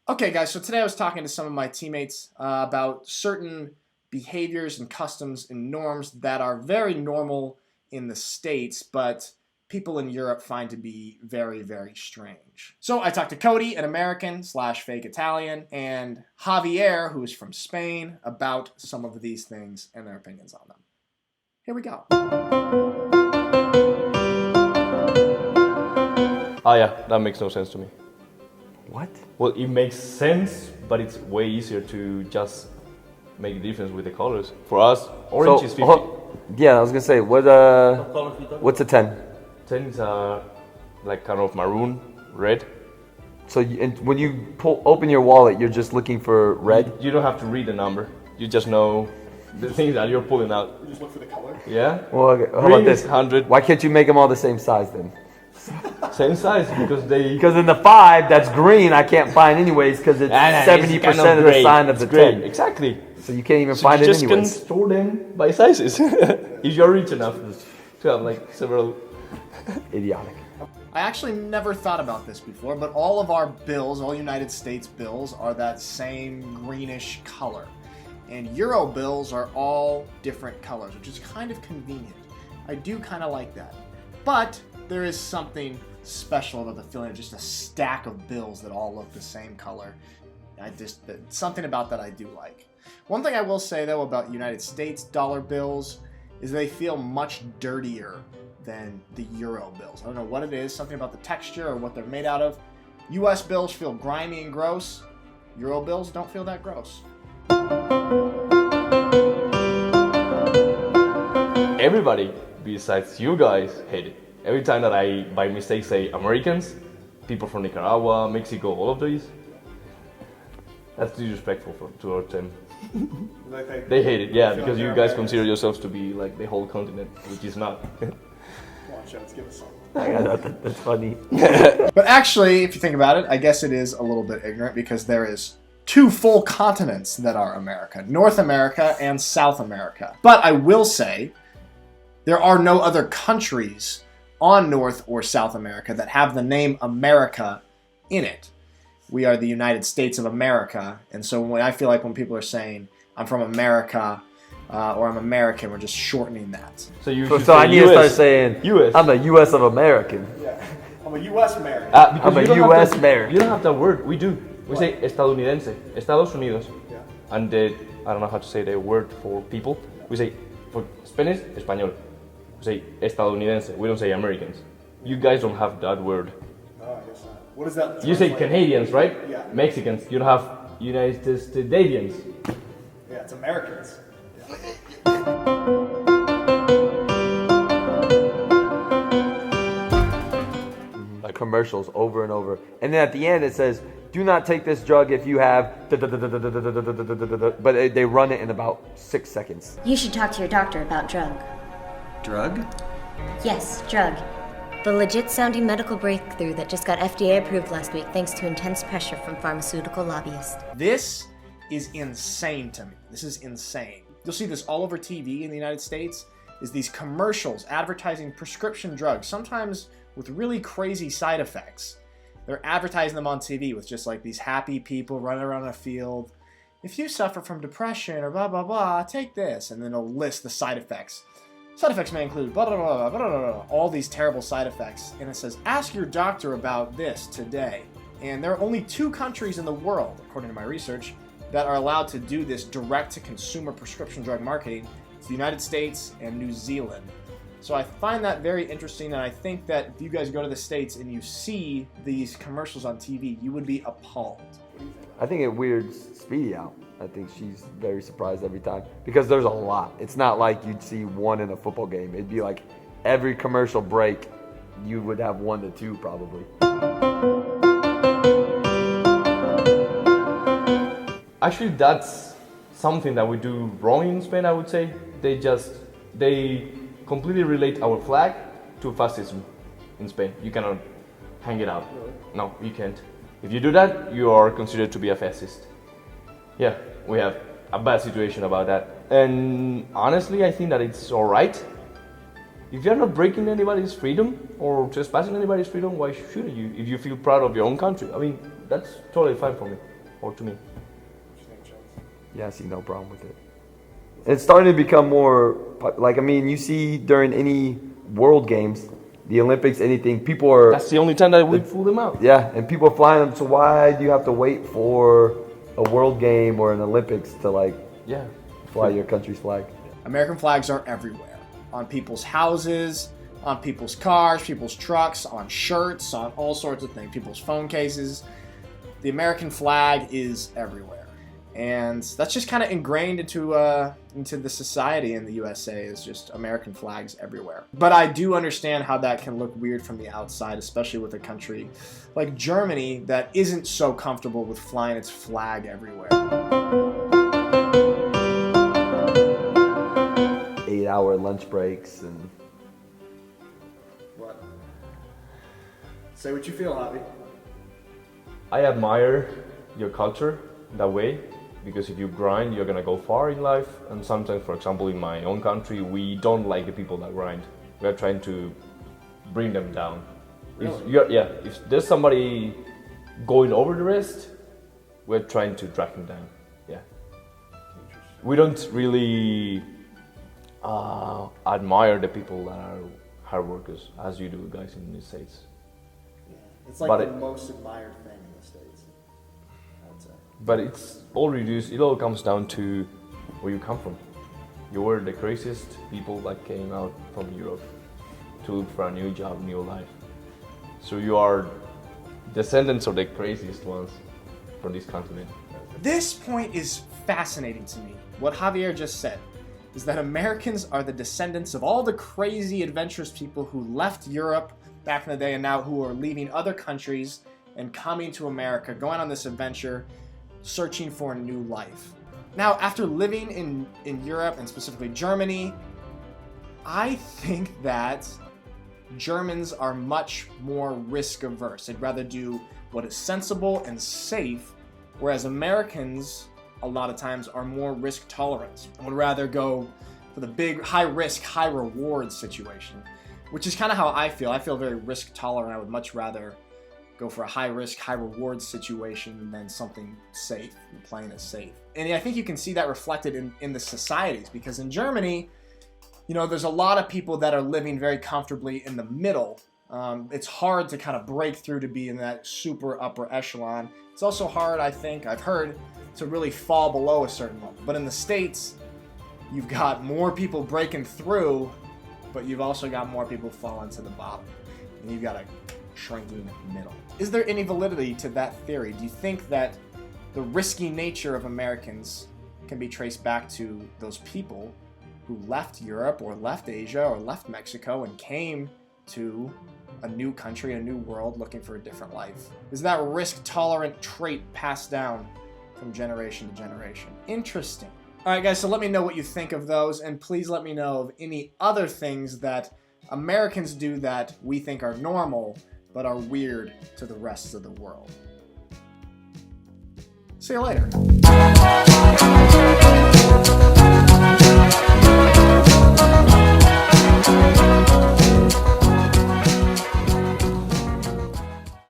Okay, guys, so today I was talking to some of my teammates about certain behaviors and customs and norms that are very normal in the States, but people in Europe find to be very, very strange. So I talked to Cody, an American slash fake Italian, and Javier, who is from Spain, about some of these things and their opinions on them. Here we go. Ah, yeah, that makes no sense to me. What? Well, it makes sense, but it's way easier to just make a difference with the colors. For us, orange is 50. Yeah, I was gonna say, what's a 10? 10 is like kind of maroon, red. So and when you open your wallet, you're just looking for red? You don't have to read the number. You just know the things that you're pulling out. You just look for the color? Yeah? Well, okay, how Green about this? is 100. Why can't you make them all the same size then? Same size because they... Because in the 5, that's green, I can't find anyways because it's 70% kind of of the sign of the 10. Exactly. So you can't even So find you it just anyways. can store them by sizes if you're rich enough to have like several. Idiotic. I actually never thought about this before, but all of our bills, all United States bills, are that same greenish color. And Euro bills are all different colors, which is kind of convenient. I do kind of like that. But there is something special about the feeling of just a stack of bills that all look the same color. Something about that I do like. One thing I will say though about United States dollar bills is they feel much dirtier than the Euro bills. I don't know what it is, something about the texture or what they're made out of. US bills feel grimy and gross. Euro bills don't feel that gross. Everybody besides you guys hate it. Every time that I by mistake say Americans, people from Nicaragua, Mexico, all of these, that's disrespectful towards them. They hate it, yeah, because you guys consider yourselves to be like the whole continent, which is not. Watch out, let's give us some. That's funny. But actually, if you think about it, I guess it is a little bit ignorant because there is 2 full continents that are America, North America and South America. But I will say, there are no other countries on North or South America that have the name America in it. We are the United States of America, and so I feel like when people are saying, I'm from America, or I'm American, we're just shortening that. So you So should say I need US. to start saying, US. I'm a US of American. Yeah, I'm a US American. Because I'm a you don't have US that- American. You don't have that word. We do. We say estadounidense, Estados Unidos. Yeah. And I don't know how to say the word for people. We say, for Spanish, español. We say estadounidense. We don't say Americans. You guys don't have that word. Oh, I guess not. What is that? You say Canadians, right? Yeah. Mexicans. You don't have United States. Yeah, it's Americans. Like commercials over and over. And then at the end it says, do not take this drug if you have, but they run it in about 6 seconds. You should talk to your doctor about drug. Drug? Yes, drug. The legit sounding medical breakthrough that just got FDA approved last week thanks to intense pressure from pharmaceutical lobbyists. This is insane to me. This is insane. You'll see this all over TV in the United States, is these commercials advertising prescription drugs, sometimes with really crazy side effects. They're advertising them on TV with just like these happy people running around a field. If you suffer from depression or blah, blah, blah, take this. And then it'll list the side effects. Side effects may include blah, blah, blah, blah, blah, blah, all these terrible side effects. And it says, ask your doctor about this today. And there are only 2 countries in the world, according to my research, that are allowed to do this direct-to-consumer prescription drug marketing. It's the United States and New Zealand. So I find that very interesting, and I think that if you guys go to the States and you see these commercials on TV, you would be appalled. I think it weirds Speedy out. I think she's very surprised every time because there's a lot. It's not like you'd see one in a football game. It'd be like every commercial break, you would have 1 to 2 probably. Actually, that's something that we do wrong in Spain, I would say. They completely relate our flag to fascism in Spain. You cannot hang it out. No, you can't. If you do that, you are considered to be a fascist. Yeah, we have a bad situation about that. And honestly, I think that it's alright. If you're not breaking anybody's freedom or trespassing anybody's freedom, why should you? If you feel proud of your own country. I mean, that's totally fine for me. or to me. Yeah, I see no problem with it. It's starting to become more like, I mean, you see during any world games, the Olympics, anything, people are. That's the only time that we fool them out. Yeah, and people are flying them. So why do you have to wait for a world game or an Olympics to like fly your country's flag? American flags are everywhere. On people's houses, on people's cars, people's trucks, on shirts, on all sorts of things, people's phone cases. The American flag is everywhere. And that's just kind of ingrained into the society in the USA, is just American flags everywhere. But I do understand how that can look weird from the outside, especially with a country like Germany that isn't so comfortable with flying its flag everywhere. 8-hour lunch breaks and. What? Say what you feel, Javi. I admire your culture that way, because if you grind, you're gonna go far in life. And sometimes, for example, in my own country, we don't like the people that grind. We're trying to bring them down. Really? If there's somebody going over the rest, we're trying to drag them down. Yeah. We don't really admire the people that are hard workers as you do, guys, in the States. Yeah. It's like the most admired thing in the States, I would say. But it's all reduced. It all comes down to where you come from. You were the craziest people that came out from Europe to look for a new job, new life. So you are descendants of the craziest ones from this continent. This point is fascinating to me. What Javier just said is that Americans are the descendants of all the crazy, adventurous people who left Europe back in the day and now who are leaving other countries and coming to America, going on this adventure, searching for a new life. Now, after living in Europe, and specifically Germany, I think that Germans are much more risk averse. They'd rather do what is sensible and safe, whereas Americans, a lot of times, are more risk tolerant and would rather go for the big, high risk, high reward situation, which is kind of how I feel. I feel very risk tolerant. I would much rather go for a high risk, high reward situation than something safe, playing it safe. And I think you can see that reflected in the societies, because in Germany, you know, there's a lot of people that are living very comfortably in the middle. It's hard to kind of break through to be in that super upper echelon. It's also hard, I think, I've heard, to really fall below a certain level. But in the States, you've got more people breaking through, but you've also got more people falling to the bottom. And you've got a shrinking middle. Is there any validity to that theory? Do you think that the risky nature of Americans can be traced back to those people who left Europe or left Asia or left Mexico and came to a new country, a new world, looking for a different life? Is that risk-tolerant trait passed down from generation to generation? Interesting. All right, guys, so let me know what you think of those, and please let me know of any other things that Americans do that we think are normal but are weird to the rest of the world. See you later.